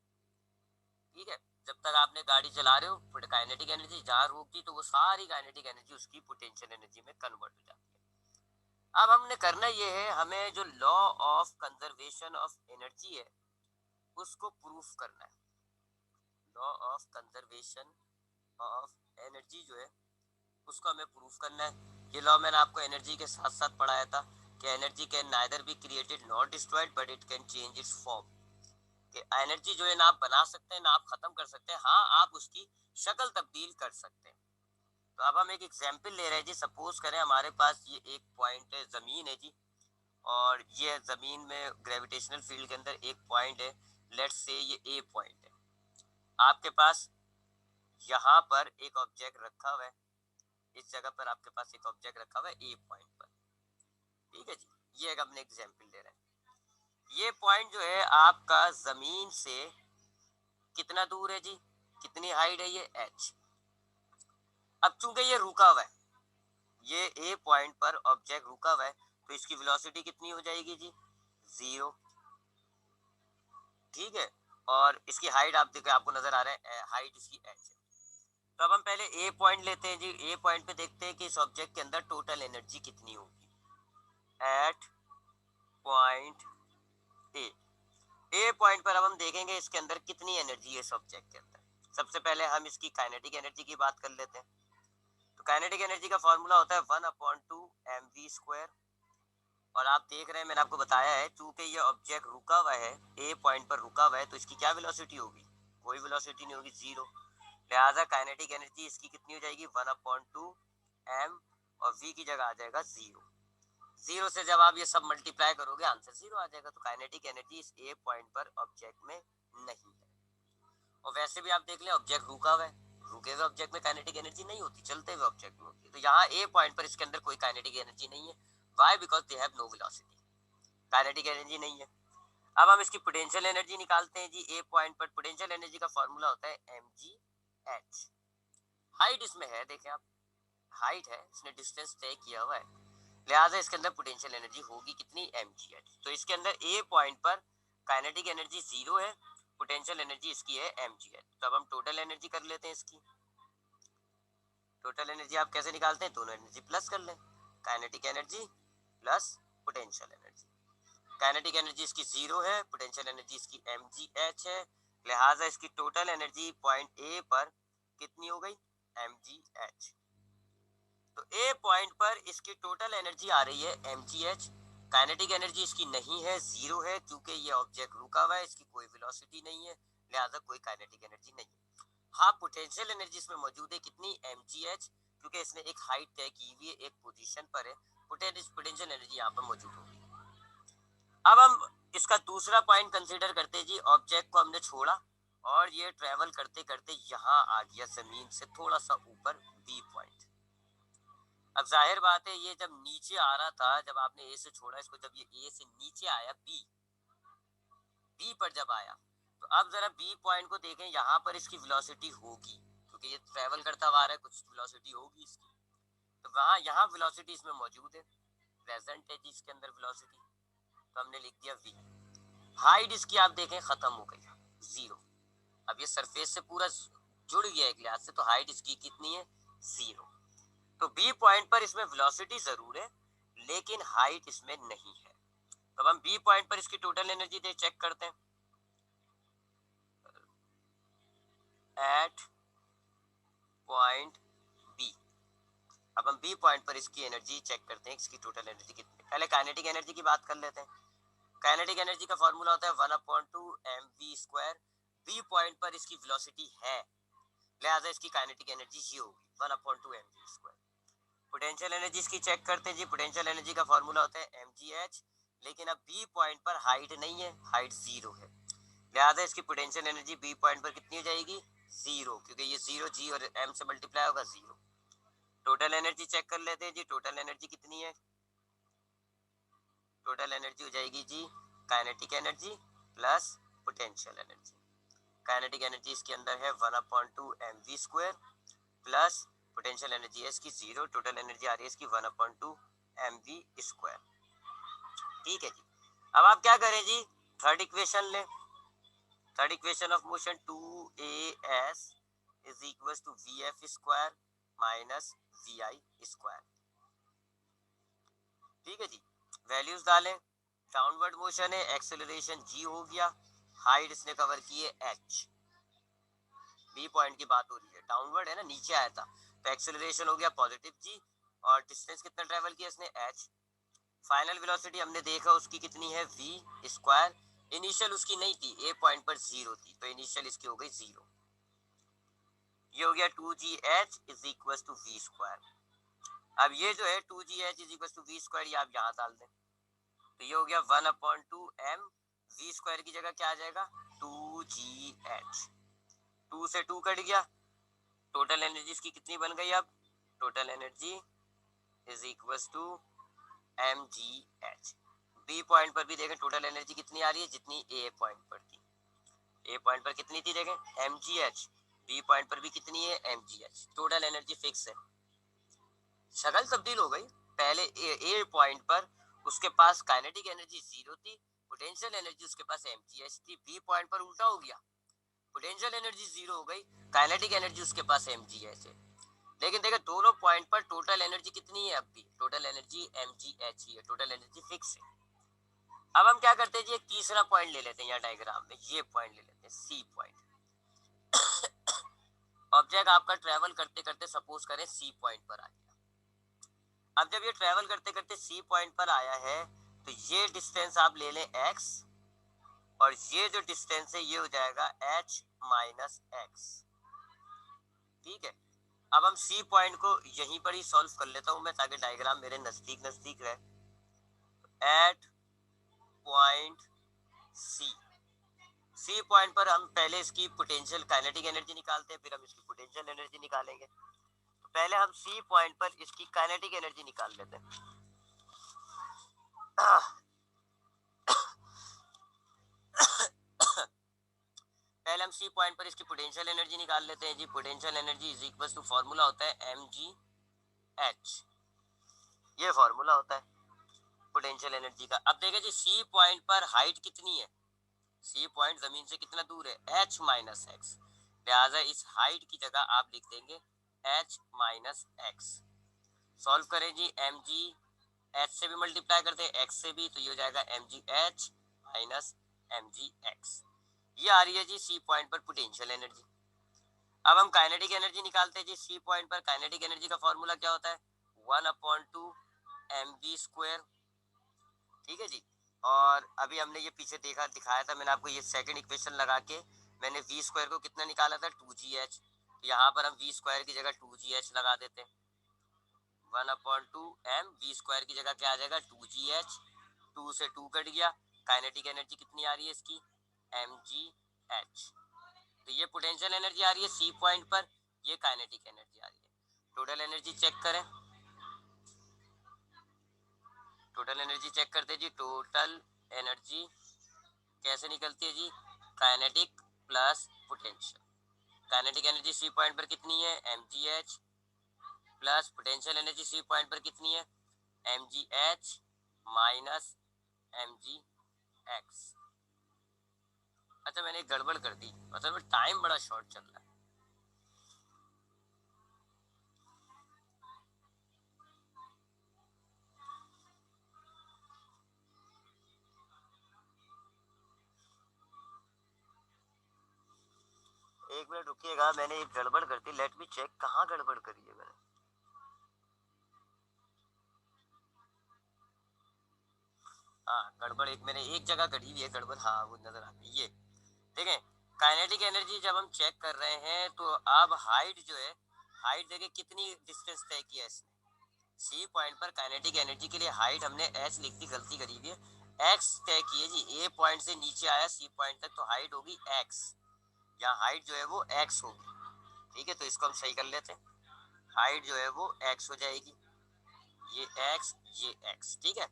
A: ठीक है। जब तक आपने गाड़ी चला रहे हो काइनेटिक एनर्जी, जहाँ रुकती तो वो सारी काइनेटिक एनर्जी उसकी पोटेंशियल एनर्जी में कन्वर्ट हो जाती है। अब हमने करना ये है, हमें जो law of conservation of energy है उसको प्रूफ करना है। Law of conservation of energy जो है उसको हमें प्रूफ करना है। ये लॉ मैंने आपको एनर्जी के साथ साथ पढ़ाया था कि energy can neither be created not destroyed but it can change it's form. कि एनर्जी जो है ना आप बना सकते हैं ना आप खत्म कर सकते हैं, हाँ आप उसकी शक्ल तब्दील कर सकते हैं। तो अब हम एक एग्जांपल ले रहे हैं जी। सपोज करें हमारे पास ये एक पॉइंट है, जमीन है जी, और ये जमीन में ग्रेविटेशनल फील्ड के अंदर एक पॉइंट है लेट्स से ये ए पॉइंट है, आपके पास यहाँ पर एक ऑब्जेक्ट रखा हुआ है, इस जगह पर आपके पास एक ऑब्जेक्ट रखा हुआ है ए पॉइंट पर, ठीक है जी। ये एक अपने एग्जाम्पल ले रहे हैं। ये पॉइंट जो है आपका जमीन से कितना दूर है जी, कितनी हाइट है ये h। अब चूंकि ये रुका हुआ है, ये ए पॉइंट पर ऑब्जेक्ट रुका हुआ है, तो इसकी वेलोसिटी कितनी हो जाएगी जी, 0, ठीक है। और इसकी हाइट आप देखिए, आपको नजर आ रहा है हाइट इसकी h है। तो अब हम पहले ए पॉइंट लेते हैं जी। ए पॉइंट पे देखते हैं कि इस ऑब्जेक्ट के अंदर टोटल एनर्जी कितनी होगी at point A. A point पर अब हम देखेंगे इसके अंदर कितनी एनर्जी है इस ऑब्जेक्ट के अंदर। सबसे पहले हम इसकी काइनेटिक एनर्जी की बात कर लेते हैं। तो काइनेटिक एनर्जी का फॉर्मूला होता है 1/2 mv²। और आप देख रहे हैं, मैंने आपको बताया है, चूंकि ये ऑब्जेक्ट रुका हुआ है, ए पॉइंट पर रुका हुआ है, तो इसकी क्या वेलोसिटी होगी, कोई वेलोसिटी नहीं होगी, 0। लिहाजा काइनेटिक एनर्जी इसकी कितनी हो जाएगी, 1/2 m, और v की जगह आ जाएगा 0। 0 से जब आप ये सब मल्टीप्लाई करोगे आंसर 0 आ जाएगा। तो काइनेटिक एनर्जी इस ए पॉइंट पर ऑब्जेक्ट में नहीं है। और वैसे भी आप देख ले, ऑब्जेक्ट रुका हुआ है, रुके हुए ऑब्जेक्ट में काइनेटिक एनर्जी नहीं होती, चलते हुए ऑब्जेक्ट में होती है। तो यहाँ ए पॉइंट पर इसके अंदर कोई काइनेटिक एनर्जी नहीं है। Why? Because they have no velocity, kinetic energy नहीं है। अब हम इसकी पोटेंशियल एनर्जी निकालते हैं जी। ए पॉइंट पर पोटेंशियल एनर्जी का फॉर्मूला होता है mgh। हाइट इसमें है, देखें आप, हाइट है, इसने डिस्टेंस तय किया हुआ है, लिहाजा इसके अंदर पोटेंशियल एनर्जी होगी कितनी, mgh। तो इसके अंदर ए पॉइंट पर काइनेटिक एनर्जी 0 है, पोटेंशियल एनर्जी इसकी है mgh। तो अब हम टोटल एनर्जी कर लेते हैं इसकी। टोटल एनर्जी आप कैसे निकालते हैं, दोनों एनर्जी प्लस कर लें, kinetic energy plus potential energy. Kinetic energy इसकी 0 है, पोटेंशियल एनर्जी इसकी mgh है, लिहाजा इसकी टोटल एनर्जी पॉइंट ए पर कितनी हो गई, mgh। तो ए पॉइंट पर इसकी टोटल एनर्जी आ रही है mgh। काइनेटिक एनर्जी इसकी नहीं है, 0 है, क्योंकि ये ऑब्जेक्ट रुका हुआ है, इसकी कोई वेलोसिटी नहीं है, लिहाजा कोई काइनेटिक एनर्जी नहीं है। हाँ, पोटेंशियल एनर्जी इसमें मौजूद है, कितनी, mgh, क्योंकि इसने एक हाइट तय की हुई है, एक पोजीशन पर है, पोटेंशियल एनर्जी यहाँ पर मौजूद होगी। अब हम इसका दूसरा पॉइंट कंसीडर करते हैं जी। ऑब्जेक्ट को हमने छोड़ा और ये ट्रेवल करते करते यहाँ आ गया जमीन से थोड़ा सा ऊपर बी पॉइंट। अब जाहिर बात है, ये जब नीचे आ रहा था, जब आपने ए से छोड़ा इसको, जब ये ए से नीचे आया बी पर जब आया, तो अब जरा बी पॉइंट को देखें, यहाँ पर इसकी वेलोसिटी होगी, क्योंकि ये ट्रेवल करता हुआ आ रहा है, कुछ वेलोसिटी होगी इसकी। तो वहाँ यहाँ वेलोसिटी इसमें मौजूद है, प्रेजेंट है जी इसके अंदर वेलोसिटी, तो हमने लिख दिया v। हाइट इसकी आप देखें खत्म हो गई, 0। अब ये सरफेस से पूरा जुड़ गया एक लिहाज से, तो हाइट इसकी कितनी है, 0। तो बी पॉइंट पर इसमें वेलोसिटी जरूर है, लेकिन हाइट इसमें नहीं है। तो हम बी पॉइंट पर इसकी टोटल एनर्जी दे चेक करते हैं। एट पॉइंट बी, अब हम बी पॉइंट पर इसकी एनर्जी चेक करते हैं, इसकी टोटल एनर्जी कितनी। पहले काइनेटिक एनर्जी की बात कर लेते हैं। काइनेटिक एनर्जी का फॉर्मूला होता है 1/2 mv²। बी पॉइंट पर इसकी वेलोसिटी है, लिहाजा इसकी काइनेटिक एनर्जी ये होगी 1/2 mv²। पोटेंशियल एनर्जी इसकी चेक करते हैं जी। पोटेंशियल एनर्जी का फॉर्मूला होता है mgh, लेकिन अब बी पॉइंट पर हाइट नहीं है, हाइट 0 है, लिहाजा इसकी पोटेंशियल एनर्जी बी पॉइंट पर कितनी हो जाएगी, 0, क्योंकि ये 0 जी और m से मल्टीप्लाई होगा 0। टोटल एनर्जी चेक कर लेते हैं जी। टोटल एनर्जी कितनी है, टोटल एनर्जी हो जाएगी जी kinetic energy plus potential energy. Kinetic energy इसके अंदर है 1/2 mv² प्लस पोटेंशियल एनर्जी है इसकी 0। टोटल एनर्जी आ रही है इसकी 1/2 mv²। ठीक है जी। अब आप क्या करें जी, थर्ड इक्वेशन लें। Third equation of motion 2as is equal to vf² minus vi²। ठीक है जी। वैल्यूज डालें, डाउनवर्ड मोशन है, एक्सेलरेशन g हो गया, हाइट इसने कवर की है h। बी पॉइंट की बात हो रही है, डाउनवर्ड है ना, नीचे आया था, तो एक्सेलरेशन हो गया पॉजिटिव g, और डिस्टेंस कितना ट्रेवल किया इसने, h। फाइनल वेलोसिटी हमने देखा उसकी कितनी है, v²। इनिशियल उसकी नहीं थी, ए पॉइंट पर 0 थी, तो इनिशियल इसकी हो गई 0। ये हो गया 2gh is equal to v²। अब ये जो है 2gh is equal to v², ये आप यहाँ डाल दें, तो ये हो गया 1/2 m v स्क्वायर की जगह क्या आ जाएगा 2gh, 2 से 2 कट गया, टोटल एनर्जी इसकी कितनी बन गई अब, total energy is equal to mgh। B point पर भी देखें टोटल एनर्जी कितनी आ रही है जितनी ए पॉइंट पर थी, ए पॉइंट पर कितनी थी देखें mgh, बी पॉइंट पर भी कितनी है mgh, टोटल एनर्जी फिक्स है। शक्ल तब्दील हो गई, पहले ए पॉइंट पर उसके पास काइनेटिक एनर्जी जीरो थी, पोटेंशियल एनर्जी उसके पास mgh थी, बी पॉइंट पर उल्टा हो गया, पोटेंशियल एनर्जी जीरो हो गई, काइनेटिक एनर्जी उसके पास mgh है। लेकिन देखिए दोनों पॉइंट पर टोटल एनर्जी कितनी है, अब भी टोटल एनर्जी mgh ही है, टोटल एनर्जी फिक्स है। अब हम क्या करते हैं जी, एक तीसरा पॉइंट ले लेते हैं यहाँ डायग्राम में, ये पॉइंट ले लेते हैं सी पॉइंट। ऑब्जेक्ट आपका ट्रेवल करते करते सपोज करें सी पॉइंट पर आ गया। अब जब ये ट्रेवल करते करते सी पॉइंट पर आया है तो ये डिस्टेंस आप ले लें x, और ये जो डिस्टेंस है ये हो जाएगा h माइनस x, ठीक है। अब हम सी पॉइंट को यहीं पर ही सॉल्व कर लेता हूं मैं, ताकि डायग्राम मेरे नजदीक नजदीक रहे। एट पॉइंट सी पॉइंट पर हम पहले इसकी पोटेंशियल काइनेटिक एनर्जी निकालते हैं, फिर हम इसकी पोटेंशियल एनर्जी निकालेंगे। तो पहले हम सी पॉइंट पर इसकी काइनेटिक एनर्जी निकाल लेते हैं। पहले हम सी पॉइंट पर इसकी पोटेंशियल एनर्जी निकाल लेते हैं जी। Potential energy is equal to formula होता है mgh, ये फॉर्मूला होता है पोटेंशियल एनर्जी का। अब देखिए जी सी पॉइंट पर हाइट कितनी है, सी पॉइंट जमीन से कितना दूर है h माइनस एक्स, लिहाजा इस हाइट की जगह आप लिख देंगे h माइनस एक्स। सॉल्व करें जी, mg h से भी मल्टीप्लाई करते हैं x से भी, तो ये हो जाएगा mgh माइनस mgx। ये आ रही है जी सी पॉइंट पर पोटेंशियल एनर्जी। अब हम काइनेटिक एनर्जी निकालते हैं जी। सी पॉइंट पर काइनेटिक एनर्जी का फॉर्मूला क्या होता है, 1/2 mv स्क्वायर, ठीक है जी। और अभी हमने ये पीछे दिखाया था मैंने आपको, ये सेकंड इक्वेशन लगा के मैंने v स्क्वायर को कितना निकाला था 2gh, तो यहाँ पर हम v स्क्वायर की जगह 2gh लगा देते हैं। 1/2 m, v स्क्वायर की जगह क्या आ जाएगा 2gh, 2 से 2 कट गया, काइनेटिक एनर्जी कितनी आ रही है इसकी mgh। तो ये पोटेंशियल एनर्जी आ रही है सी पॉइंट पर, ये काइनेटिक एनर्जी आ रही है। टोटल एनर्जी चेक करें, टोटल एनर्जी चेक करते जी। टोटल एनर्जी कैसे निकलती है जी, kinetic plus potential. Kinetic energy C point पर कितनी है mgh, plus potential energy C point पर कितनी है mgh माइनस mgx। अच्छा मैंने गड़बड़ कर दी, मतलब टाइम बड़ा शॉर्ट चल रहा है। एक मिनट रुकिएगा, मैंने एक गड़बड़ कर दी, लेट मी चेक कहाँ गड़बड़ करी है मैंने। हाँ गड़बड़ एक मैंने एक जगह करी हुई है गड़बड़, हाँ वो नजर आ गई। ये देखें काइनेटिक एनर्जी जब हम चेक कर रहे हैं तो अब हाइट जो है, हाइट देखें कितनी डिस्टेंस तय किया इसने सी पॉइंट पर। काइनेटिक एनर्जी के लिए हाइट हमने एच लिख दी, गलती करी हुई है, एक्स तय किए जी। ए पॉइंट से नीचे आया सी पॉइंट तक तो हाइट होगी एक्स, यहाँ हाइट जो है वो एक्स होगी, ठीक है। तो इसको हम सही कर लेते हैं, हाइट जो है वो एक्स हो जाएगी, ये एक्स ये एक्स, ठीक है।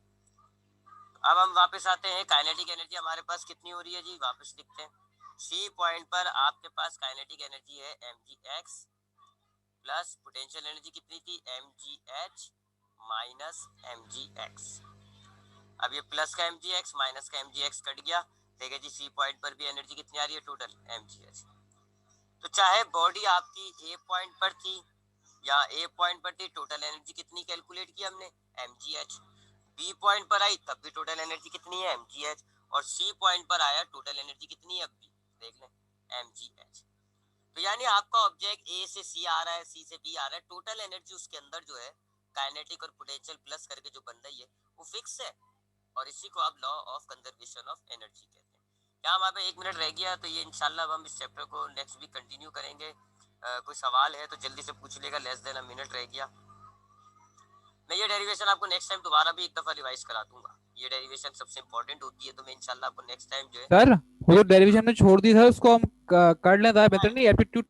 A: अब हम वापस आते हैं, काइनेटिक एनर्जी हमारे पास कितनी हो रही है जी, वापस लिखते हैं। सी पॉइंट पर आपके पास काइनेटिक एनर्जी है mgx, प्लस पोटेंशियल एनर्जी कितनी थी mgh माइनस mgx। अब ये प्लस का mgx माइनस का mgx कट गया, देखिए जी सी पॉइंट पर भी एनर्जी कितनी आ रही है टोटल mgh। तो चाहे बॉडी आपकी ए पॉइंट पर थी या ए पॉइंट पर थी, टोटल एनर्जी कितनी कैलकुलेट की हमने mgh। बी पॉइंट पर आई तब भी टोटल एनर्जी कितनी है mgh, और सी पॉइंट पर आया टोटल एनर्जी कितनी है अब भी देख लें mgh। तो यानी आपका ऑब्जेक्ट ए से सी आ रहा है, सी से बी आ रहा है, टोटल एनर्जी उसके अंदर जो है काइनेटिक और पोटेंशियल प्लस करके जो बन रही है वो फिक्स है, और इसी को आप law of conservation of energy कहते हैं। क्या हमारे पे 1 मिनट रह गया, तो ये इंशाल्लाह अब हम इस चैप्टर को नेक्स्ट वीक कंटिन्यू करेंगे। कोई सवाल है तो जल्दी से पूछ लेगा, लेस देन अ मिनट रह गया। मैं ये डेरिवेशन आपको नेक्स्ट टाइम दोबारा भी एक दफ़ा रिवाइज करा दूंगा। ये डेरिवेशन सबसे इंपॉर्टेंट होती है, तो मैं इंशाल्लाह आपको नेक्स्ट टाइम जो है
B: सर वो तो डेरिवेशन में छोड़ दी सर, उसको हम कर लें, बेहतर नहीं एप्टीट्यूड